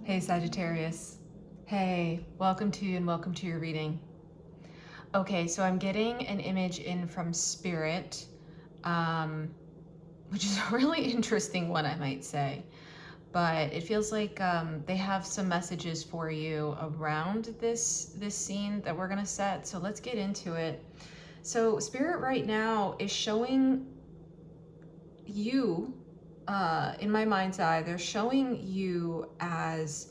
Hey Sagittarius. Hey, welcome to you and welcome to your reading. Okay, so I'm getting an image in from Spirit, which is a really interesting one, I might say. But it feels like they have some messages for you around this scene that we're gonna set. So let's get into it. So Spirit right now is showing you, in my mind's eye, they're showing you as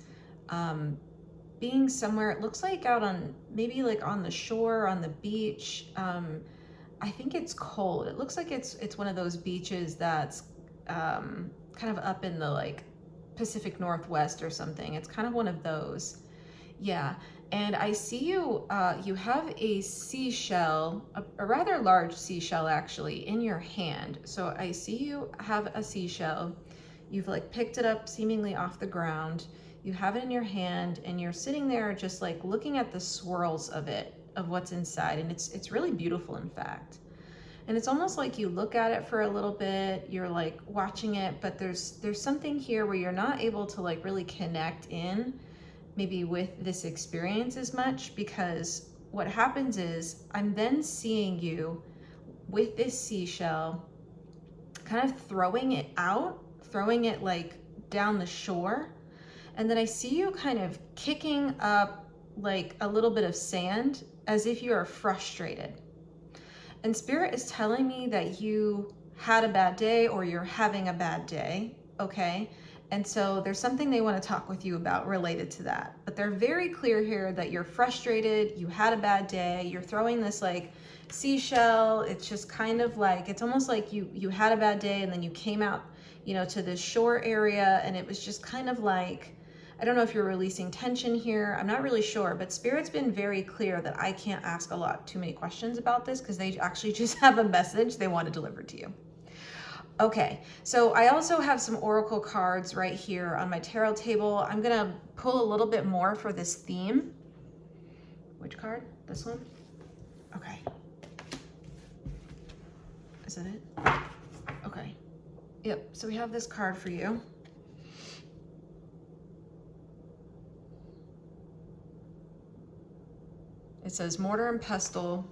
being somewhere, it looks like out on, maybe like on the shore, on the beach. I think it's cold. It looks like it's one of those beaches that's kind of up in the like Pacific Northwest or something. It's kind of one of those. Yeah. And I see you, you have a seashell, a rather large seashell actually, in your hand. So I see you have a seashell. You've like picked it up seemingly off the ground. You have it in your hand and you're sitting there just like looking at the swirls of it, of what's inside. And it's really beautiful, in fact. And it's almost like you look at it for a little bit, you're like watching it, but there's something here where you're not able to like really connect in maybe with this experience as much, because what happens is I'm then seeing you with this seashell kind of throwing it out, throwing it like down the shore. And then I see you kind of kicking up like a little bit of sand as if you are frustrated. And Spirit is telling me that you had a bad day or you're having a bad day, okay? And so there's something they want to talk with you about related to that. But they're very clear here that you're frustrated, you had a bad day, you're throwing this like seashell. It's just kind of like, it's almost like you had a bad day and then you came out, you know, to this shore area, and it was just kind of like, I don't know if you're releasing tension here. I'm not really sure, but Spirit's been very clear that I can't ask a lot too many questions about this because they actually just have a message they want to deliver to you. Okay, so I also have some oracle cards right here on my tarot table. I'm gonna pull a little bit more for this theme. Which card? This one? Okay. Is that it? Okay. Yep, so we have this card for you. It says mortar and pestle.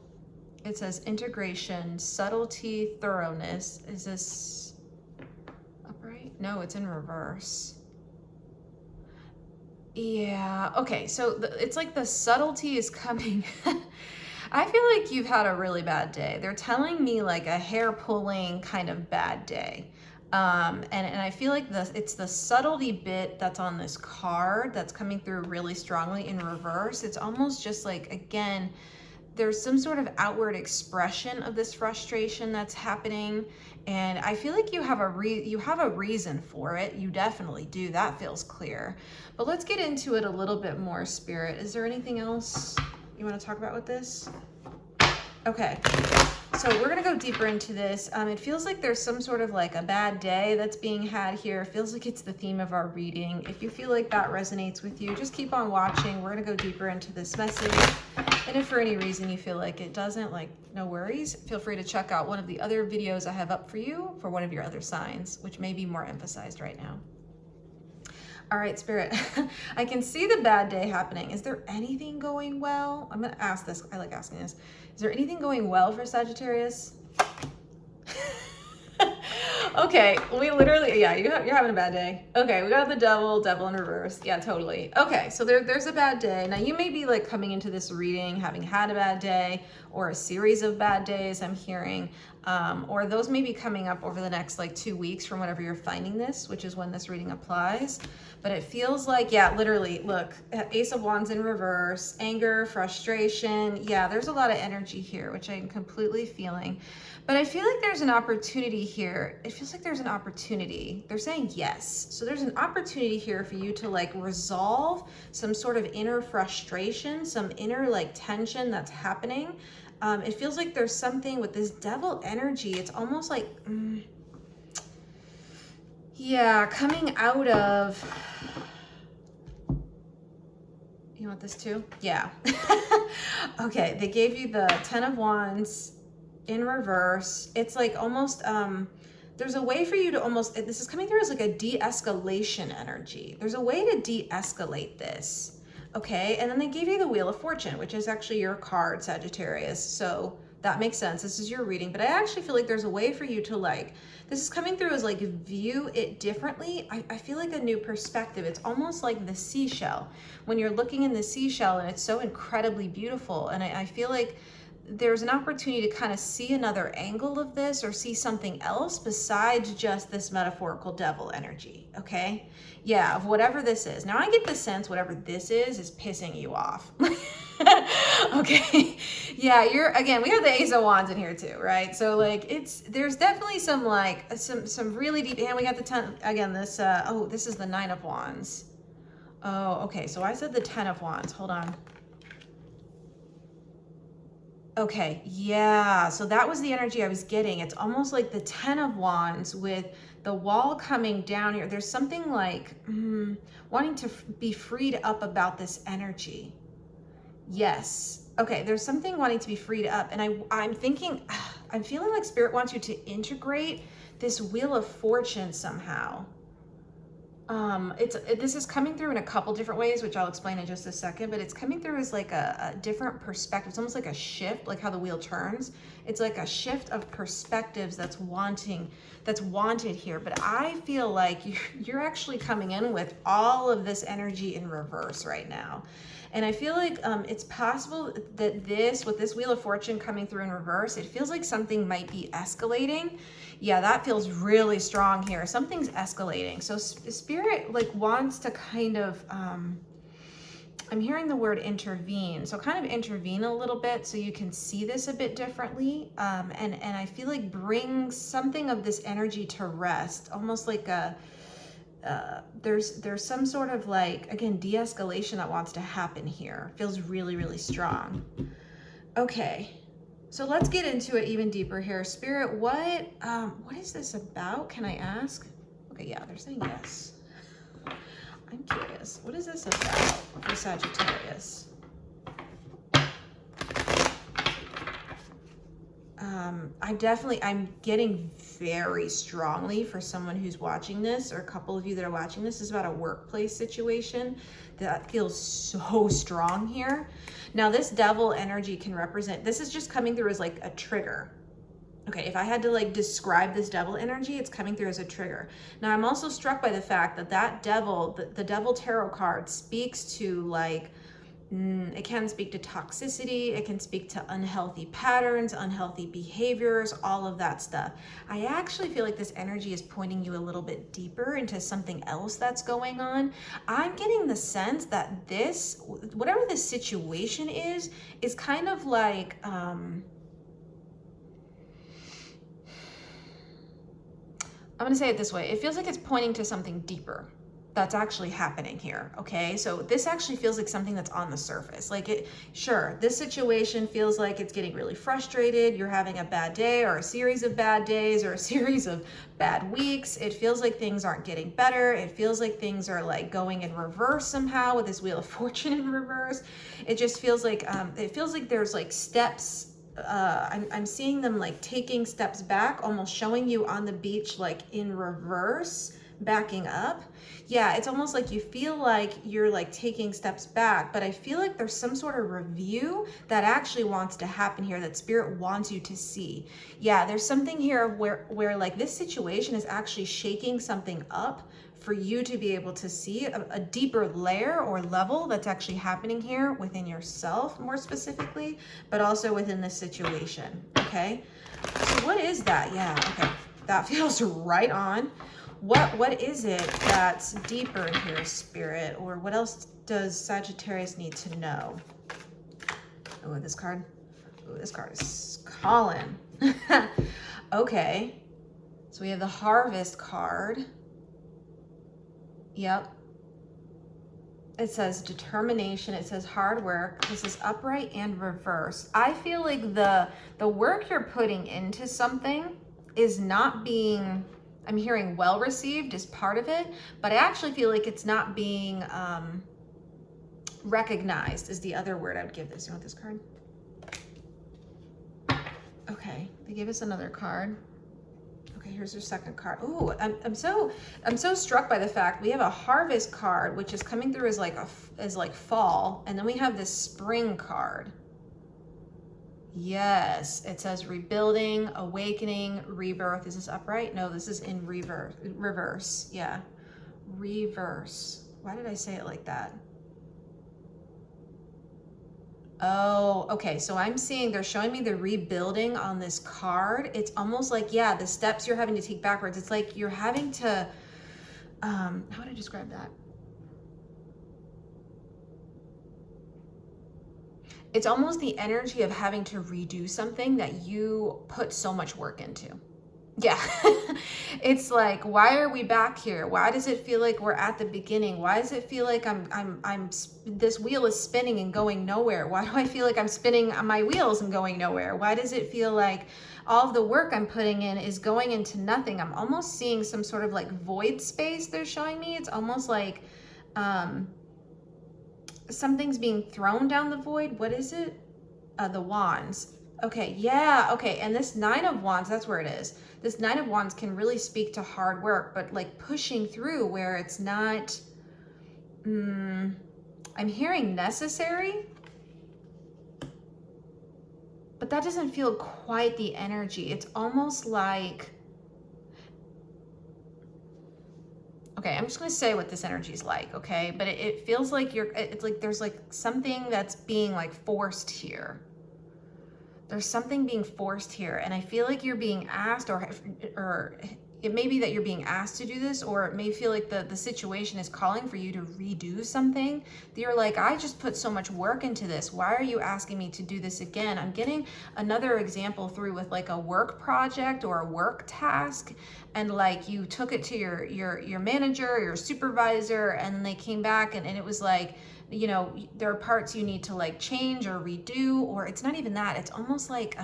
It says integration, subtlety, thoroughness. Is this upright? No, it's in reverse. Yeah, okay, so it's like the subtlety is coming. I feel like you've had a really bad day. They're telling me like a hair pulling kind of bad day. And I feel like it's the subtlety bit that's on this card that's coming through really strongly in reverse. It's almost just like, again, there's some sort of outward expression of this frustration that's happening, and I feel like you have a reason for it. You definitely do. That feels clear. But let's get into it a little bit more, Spirit. Is there anything else you want to talk about with this? Okay. So we're gonna go deeper into this. It feels like there's some sort of like a bad day that's being had here. It feels like it's the theme of our reading. If you feel like that resonates with you, just keep on watching. We're gonna go deeper into this message. And if for any reason you feel like it doesn't, like, no worries. Feel free to check out one of the other videos I have up for you for one of your other signs, which may be more emphasized right now. All right, Spirit, I can see the bad day happening. Is there anything going well? I'm gonna ask this, I like asking this. Is there anything going well for Sagittarius? Okay, we literally, yeah, you're having a bad day. Okay, we got the devil in reverse. Yeah, totally. Okay, so there's a bad day. Now you may be like coming into this reading having had a bad day or a series of bad days, I'm hearing, or those may be coming up over the next like 2 weeks from whenever you're finding this, which is when this reading applies. But it feels like, yeah, literally, look, Ace of Wands in reverse, anger, frustration. Yeah, there's a lot of energy here, which I'm completely feeling. But I feel like there's an opportunity here. It feels like there's an opportunity. They're saying yes. So there's an opportunity here for you to like resolve some sort of inner frustration, some inner like tension that's happening. It feels like there's something with this devil energy. It's almost like, yeah, coming out of, you want this too? Yeah. Okay, they gave you the 10 of Wands in reverse. It's like almost there's a way for you to almost, this is coming through as like a de-escalation energy. There's a way to de-escalate this, okay? And then they gave you the Wheel of Fortune, which is actually your card, Sagittarius. So that makes sense. This is your reading, but I actually feel like there's a way for you to like, this is coming through as like view it differently. I feel like a new perspective. It's almost like the seashell. When you're looking in the seashell and it's so incredibly beautiful. And I feel like there's an opportunity to kind of see another angle of this or see something else besides just this metaphorical devil energy, okay? Yeah, of whatever this is. Now I get the sense whatever this is pissing you off. Okay, yeah, again, we have the Ace of Wands in here too, right? So like there's definitely some like, some really deep, and we got the 10, again, this, oh, this is the 9 of Wands. Oh, okay, so I said the 10 of Wands, hold on. Okay, yeah, so that was the energy I was getting. It's almost like the 10 of Wands with the wall coming down here. There's something like wanting to be freed up about this energy. Yes. Okay, there's something wanting to be freed up. And I'm thinking, I'm feeling like Spirit wants you to integrate this Wheel of Fortune somehow. This is coming through in a couple different ways, which I'll explain in just a second, but it's coming through as like a different perspective. It's almost like a shift, like how the wheel turns. It's like a shift of perspectives that's wanted here. But I feel like you're actually coming in with all of this energy in reverse right now. And I feel like it's possible that with this Wheel of Fortune coming through in reverse, it feels like something might be escalating. Yeah, that feels really strong here. Something's escalating. So Spirit like wants to kind of, I'm hearing the word intervene. So kind of intervene a little bit so you can see this a bit differently. And I feel like bring something of this energy to rest, almost like there's some sort of like, again, de-escalation that wants to happen here. Feels really, really strong. Okay. So let's get into it even deeper here. Spirit, what is this about? Can I ask? Okay, yeah, they're saying yes. I'm curious. What is this about for Sagittarius? I'm getting very strongly for someone who's watching this, or a couple of you that are watching this, is about a workplace situation that feels so strong here. Now this devil energy can represent, this is just coming through as like a trigger. Okay, if I had to like describe this devil energy, it's coming through as a trigger. Now I'm also struck by the fact that devil, the devil tarot card speaks to like, it can speak to toxicity, it can speak to unhealthy patterns, unhealthy behaviors, all of that stuff. I actually feel like this energy is pointing you a little bit deeper into something else that's going on. I'm getting the sense that this, whatever this situation is kind of like, I'm gonna say it this way. It feels like it's pointing to something deeper that's actually happening here, okay? So this actually feels like something that's on the surface. Like sure, this situation feels like it's getting really frustrated. You're having a bad day or a series of bad days or a series of bad weeks. It feels like things aren't getting better. It feels like things are like going in reverse somehow with this Wheel of Fortune in reverse. It just feels like, there's like steps. I'm seeing them like taking steps back, almost showing you on the beach, like in reverse, backing up. Yeah, it's almost like you feel like you're like taking steps back, but I feel like there's some sort of review that actually wants to happen here, that Spirit wants you to see. Yeah, there's something here where like this situation is actually shaking something up for you to be able to see a deeper layer or level that's actually happening here within yourself, more specifically, but also within this situation, okay? So what is that? Yeah, okay, that feels right on. What is it that's deeper in here, Spirit? Or what else does Sagittarius need to know? Oh, this card. Oh, this card is calling. Okay. So we have the Harvest card. Yep. It says determination. It says hard work. This is upright and reverse. I feel like the work you're putting into something is not being, I'm hearing well received is part of it, but I actually feel like it's not being recognized is the other word I would give this. You want this card? Okay, they gave us another card. Okay, here's your second card. Oh, I'm so struck by the fact we have a harvest card, which is coming through as like fall, and then we have this spring card. Yes, it says rebuilding, awakening, rebirth. Is this upright? No, this is in reverse. Yeah, reverse. Why did I say it like that? Oh, okay. So I'm seeing they're showing me the rebuilding on this card. It's almost like, yeah, the steps you're having to take backwards. It's like you're having to, how would I describe that? It's almost the energy of having to redo something that you put so much work into. Yeah. It's like, why are we back here? Why does it feel like we're at the beginning? Why does it feel like this wheel is spinning and going nowhere? Why do I feel like I'm spinning on my wheels and going nowhere? Why does it feel like all of the work I'm putting in is going into nothing? I'm almost seeing some sort of like void space they're showing me. It's almost like something's being thrown down the void. What is it? The wands. Okay, yeah, okay. And this 9 of wands, that's where it is. This 9 of wands can really speak to hard work, but like pushing through where it's not, I'm hearing necessary, but that doesn't feel quite the energy. It's almost like, okay, I'm just gonna say what this energy is like, okay? But it feels like it's like there's like something that's being like forced here. There's something being forced here, and I feel like you're being asked, or it may be that you're being asked to do this, or it may feel like the situation is calling for you to redo something. That you're like, I just put so much work into this. Why are you asking me to do this again? I'm getting another example through with like a work project or a work task, and like you took it to your manager, your supervisor, and then they came back and it was like, you know, there are parts you need to like change or redo, or it's not even that. It's almost like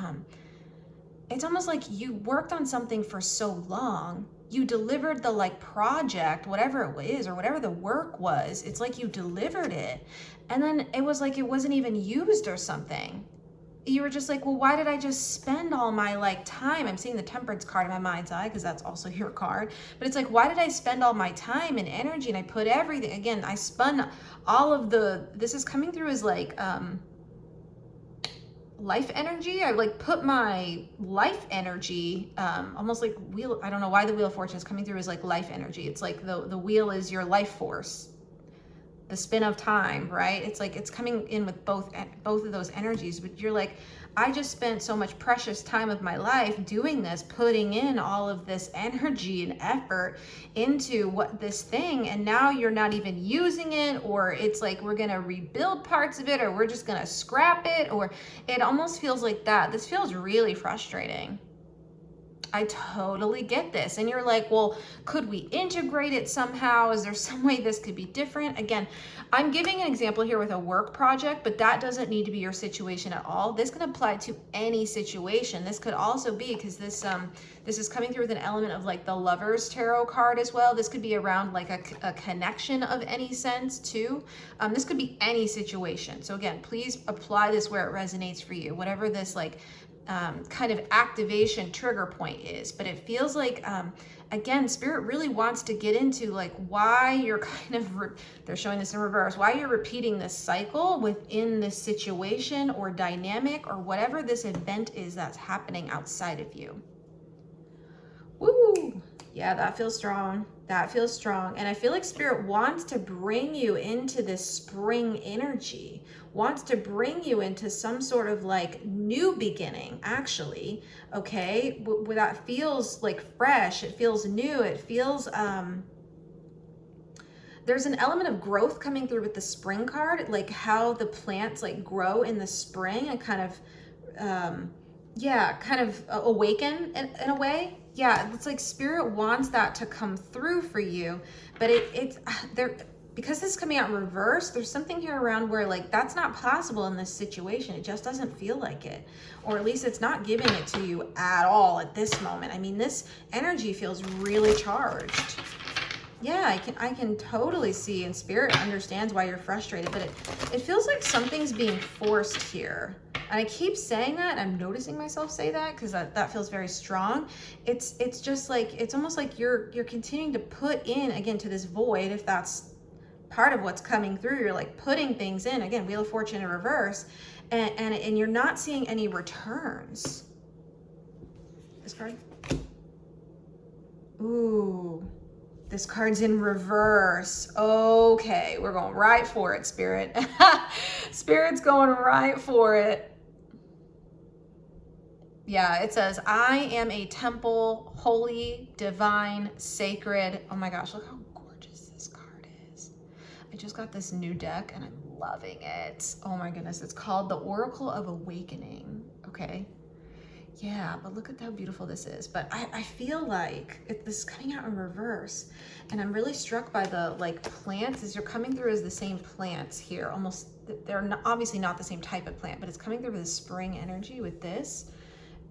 you worked on something for so long, you delivered the like project, whatever it is, or whatever the work was. It's like you delivered it, and then it was like it wasn't even used or something. You were just like, well, why did I just spend all my like time? I'm seeing the Temperance card in my mind's eye because that's also your card. But it's like, why did I spend all my time and energy, and I put everything, again, I spun all of this is coming through as like life energy. I like put my life energy, almost like wheel, I don't know why the Wheel of Fortune is coming through as like life energy. It's like the wheel is your life force. The spin of time, right? It's like it's coming in with both of those energies, but you're like, I just spent so much precious time of my life doing this, putting in all of this energy and effort into this thing, and now you're not even using it, or it's like we're gonna rebuild parts of it, or we're just gonna scrap it, or it almost feels like that. This feels really frustrating. I totally get this. And you're like, well, could we integrate it somehow? Is there some way this could be different? Again, I'm giving an example here with a work project, but that doesn't need to be your situation at all. This can apply to any situation. This could also be, because this is coming through with an element of like the Lover's Tarot card as well. This could be around like a connection of any sense too. This could be any situation. So again, please apply this where it resonates for you, whatever this like kind of activation trigger point is. But it feels like, again, Spirit really wants to get into like why you're kind of, they're showing this in reverse, why you're repeating this cycle within this situation or dynamic or whatever this event is that's happening outside of you. Woo! Yeah, that feels strong. That feels strong. And I feel like Spirit wants to bring you into this spring energy, wants to bring you into some sort of like new beginning, actually, okay? Where that feels like fresh, it feels new, it feels, there's an element of growth coming through with the spring card, like how the plants like grow in the spring and kind of, yeah, kind of awaken in a way. Yeah, it's like Spirit wants that to come through for you, but it's there, because this is coming out in reverse. There's something here around where like that's not possible in this situation. It just doesn't feel like it, or at least it's not giving it to you at all at this moment. I mean, this energy feels really charged. Yeah, I can totally see, and Spirit understands why you're frustrated, but it feels like something's being forced here. And I keep saying that, and I'm noticing myself say that because that feels very strong. It's just like, it's almost like you're continuing to put in, again, to this void, if that's part of what's coming through. You're like putting things in, again, Wheel of Fortune in reverse, and you're not seeing any returns. This card. Ooh, this card's in reverse. Okay, we're going right for it, Spirit. Spirit's going right for it. Yeah, it says, I am a temple, holy, divine, sacred. Oh my gosh, look how gorgeous this card is. I just got this new deck and I'm loving it. Oh my goodness, it's called the Oracle of Awakening, okay? Yeah, but look at how beautiful this is. But I feel like this is coming out in reverse, and I'm really struck by the like plants as you're coming through as the same plants here. Almost, they're not, obviously not the same type of plant, but it's coming through with the spring energy with this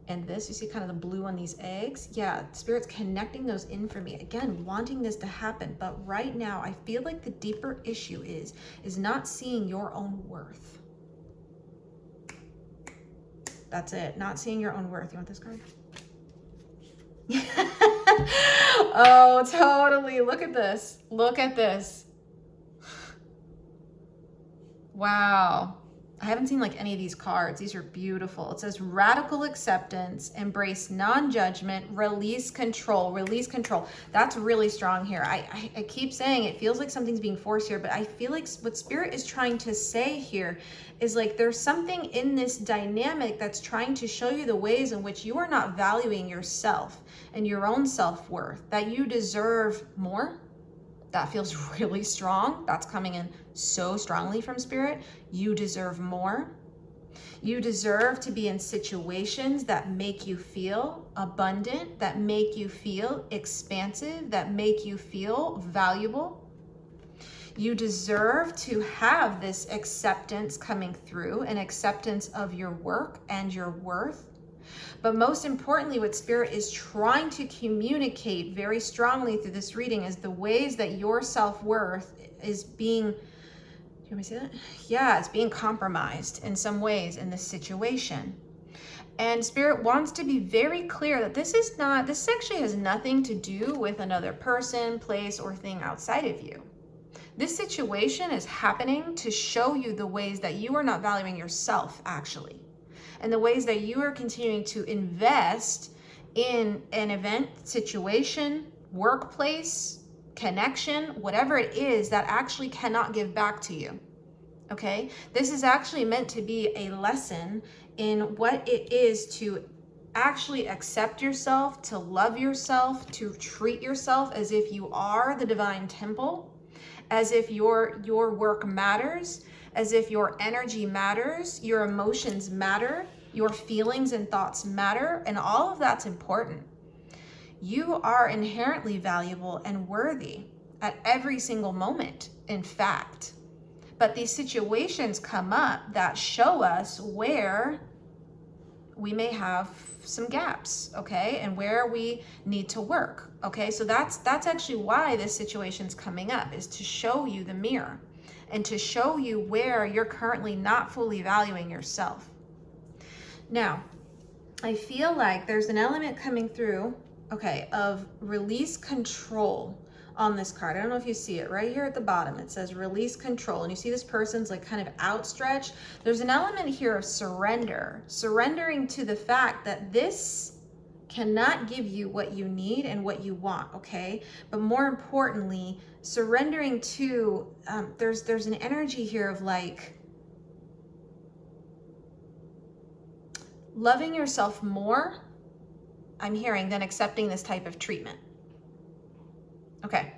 and this. You see kind of the blue on these eggs. Yeah, Spirit's connecting those in for me. Again, wanting this to happen. But right now, I feel like the deeper issue is not seeing your own worth. That's it. Not seeing your own worth. You want this card? Oh, totally. Look at this. Look at this. Wow. I haven't seen like any of these cards. These are beautiful. It says radical acceptance, embrace non-judgment, release control, release control. That's really strong here. I keep saying it feels like something's being forced here, but I feel like what Spirit is trying to say here is like there's something in this dynamic that's trying to show you the ways in which you are not valuing yourself and your own self-worth, that you deserve more. That feels really strong. That's coming in so strongly from Spirit. You deserve more. You deserve to be in situations that make you feel abundant, that make you feel expansive, that make you feel valuable. You deserve to have this acceptance coming through, an acceptance of your work and your worth. But most importantly, what Spirit is trying to communicate very strongly through this reading is the ways that your self-worth is being, do you want me to say that? Yeah, it's being compromised in some ways in this situation. And Spirit wants to be very clear that this actually has nothing to do with another person, place, or thing outside of you. This situation is happening to show you the ways that you are not valuing yourself, actually. And the ways that you are continuing to invest in an event, situation, workplace, connection, whatever it is that actually cannot give back to you. Okay? This is actually meant to be a lesson in what it is to actually accept yourself, to love yourself, to treat yourself as if you are the divine temple, as if your work matters, as if your energy matters, your emotions matter, your feelings and thoughts matter, and all of that's important. You are inherently valuable and worthy at every single moment, in fact. But these situations come up that show us where we may have some gaps, okay, and where we need to work, okay? So that's actually why this situation's coming up, is to show you the mirror and to show you where you're currently not fully valuing yourself. Now, I feel like there's an element coming through, okay, of release control on this card. I don't know if you see it right here at the bottom. It says release control, and you see this person's like kind of outstretched. There's an element here of surrender, surrendering to the fact that this cannot give you what you need and what you want, okay? But more importantly, surrendering to, there's an energy here of like loving yourself more, I'm hearing, than accepting this type of treatment. Okay,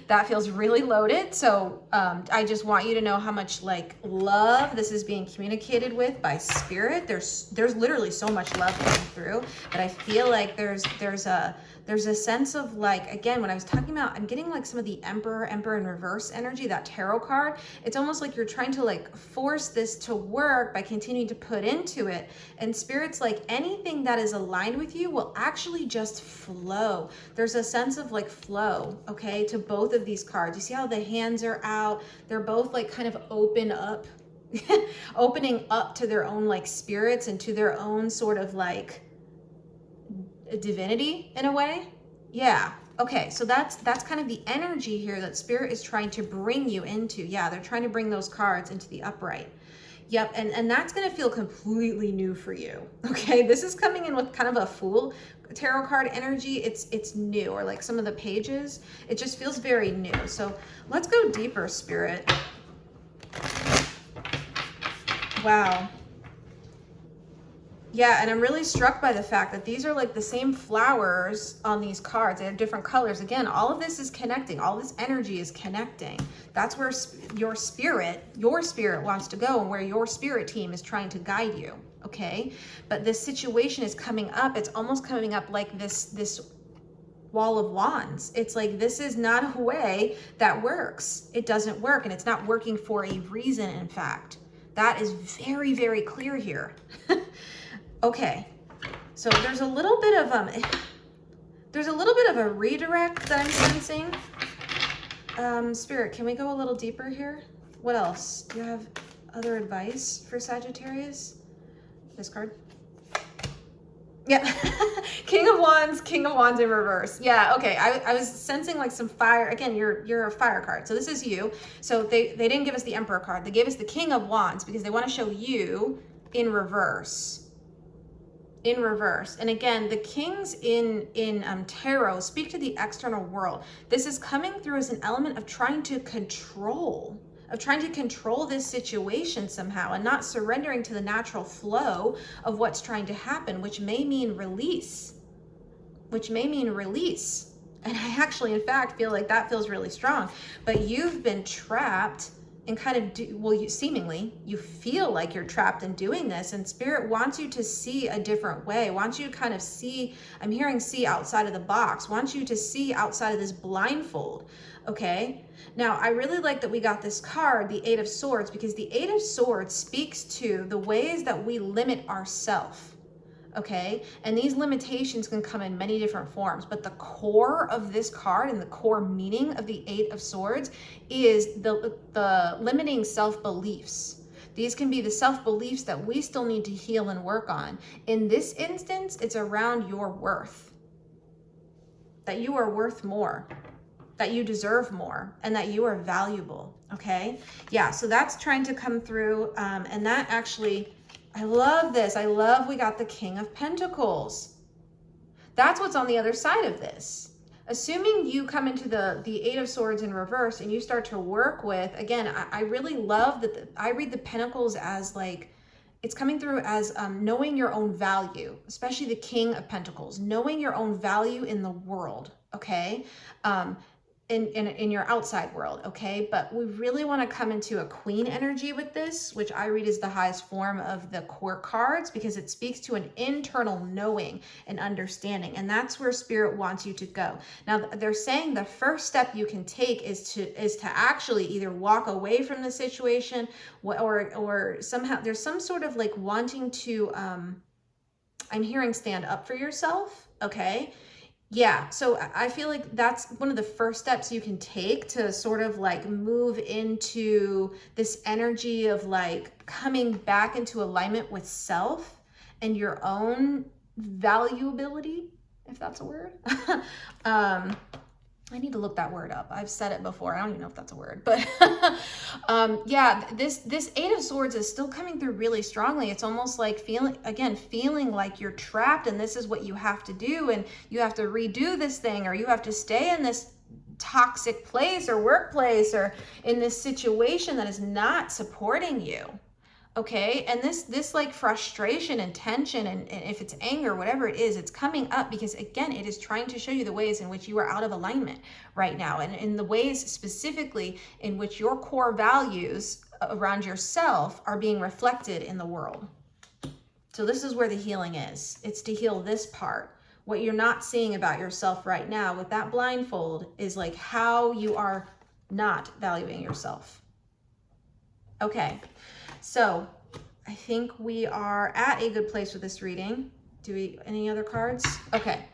that feels really loaded. So I just want you to know how much like love this is being communicated with by Spirit. There's literally so much love coming through, but I feel like there's a sense of like, again, when I was talking about, I'm getting like some of the Emperor in reverse energy, that tarot card. It's almost like you're trying to like force this to work by continuing to put into it. And Spirit's like, anything that is aligned with you will actually just flow. There's a sense of like flow, okay, to both of these cards. You see how the hands are out? They're both like kind of open up, opening up to their own like spirits and to their own sort of like divinity in a way. Yeah. Okay, so that's kind of the energy here that Spirit is trying to bring you into. Yeah, they're trying to bring those cards into the upright. Yep, and that's going to feel completely new for you. Okay, this is coming in with kind of a Fool tarot card energy. It's new, or like some of the pages, it just feels very new. So let's go deeper, Spirit. Wow. Yeah, and I'm really struck by the fact that these are like the same flowers on these cards. They have different colors. Again, all of this is connecting. All this energy is connecting. That's where your spirit wants to go, and where your spirit team is trying to guide you, okay? But this situation is coming up. It's almost coming up like this wall of wands. It's like, this is not a way that works. It doesn't work, and it's not working for a reason, in fact. That is very, very clear here. Okay, so there's a little bit of a redirect that I'm sensing. Spirit, can we go a little deeper here? What else? Do you have other advice for Sagittarius? This card. Yeah. King of Wands in reverse. Yeah, okay. I was sensing like some fire. Again, you're a fire card. So this is you. So they didn't give us the Emperor card. They gave us the King of Wands because they want to show you in reverse. In reverse. And again, the kings in tarot speak to the external world. This is coming through as an element of trying to control this situation somehow, and not surrendering to the natural flow of what's trying to happen, which may mean release. And I actually, in fact, feel like that feels really strong. But you've been trapped and kind of seemingly you feel like you're trapped in doing this, and Spirit wants you to see a different way, wants you to kind of see, I'm hearing see outside of the box, wants you to see outside of this blindfold. Okay, now I really like that we got this card, the Eight of Swords, because the Eight of Swords speaks to the ways that we limit ourselves. Okay, and these limitations can come in many different forms, but the core of this card and the core meaning of the Eight of Swords is the limiting self-beliefs. These can be the self-beliefs that we still need to heal and work on. In this instance, it's around your worth, that you are worth more, that you deserve more, and that you are valuable. Okay, yeah, so that's trying to come through, and that actually, I love this. I love we got the King of Pentacles. That's what's on the other side of this. Assuming you come into the Eight of Swords in reverse and you start to work with, again, I really love that I read the Pentacles as like, it's coming through as knowing your own value, especially the King of Pentacles, knowing your own value in the world, okay? In your outside world, okay? But we really want to come into a Queen energy with this, which I read as the highest form of the core cards, because it speaks to an internal knowing and understanding, and that's where Spirit wants you to go. Now, they're saying the first step you can take is to actually either walk away from the situation, or somehow there's some sort of like wanting to, I'm hearing stand up for yourself, okay? Yeah, so I feel like that's one of the first steps you can take to sort of like move into this energy of like coming back into alignment with self and your own valuability, if that's a word. I need to look that word up. I've said it before. I don't even know if that's a word, but yeah, this Eight of Swords is still coming through really strongly. It's almost like feeling like you're trapped and this is what you have to do, and you have to redo this thing, or you have to stay in this toxic place or workplace or in this situation that is not supporting you. Okay, and this like frustration and tension, and if it's anger, whatever it is, it's coming up because, again, it is trying to show you the ways in which you are out of alignment right now, and in the ways specifically in which your core values around yourself are being reflected in the world. So this is where the healing is. It's to heal this part. What you're not seeing about yourself right now with that blindfold is like how you are not valuing yourself. Okay. So I think we are at a good place with this reading. Any other cards? Okay.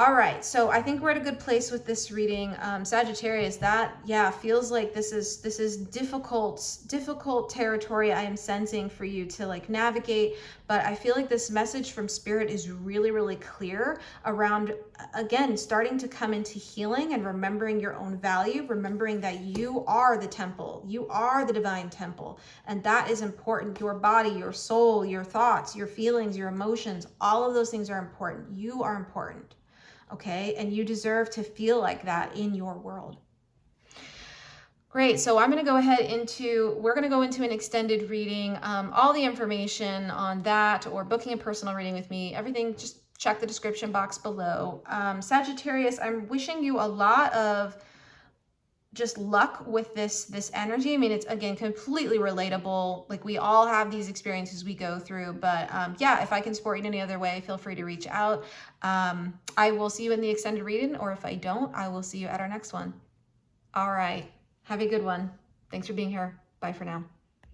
All right, so I think we're at a good place with this reading. Sagittarius, that, yeah, feels like this is difficult territory I am sensing for you to like navigate, but I feel like this message from Spirit is really, really clear around, again, starting to come into healing and remembering your own value, remembering that you are the temple, you are the divine temple, and that is important. Your body, your soul, your thoughts, your feelings, your emotions, all of those things are important. You are important. Okay, and you deserve to feel like that in your world. Great, so I'm going to go ahead we're going to go into an extended reading. All the information on that or booking a personal reading with me, everything, just check the description box below. Sagittarius, I'm wishing you a lot of just luck with this energy. I mean, it's, again, completely relatable. Like, we all have these experiences we go through, but yeah, if I can support you in any other way, feel free to reach out. I will see you in the extended reading, or if I don't, I will see you at our next one. All right, have a good one. Thanks for being here. Bye for now.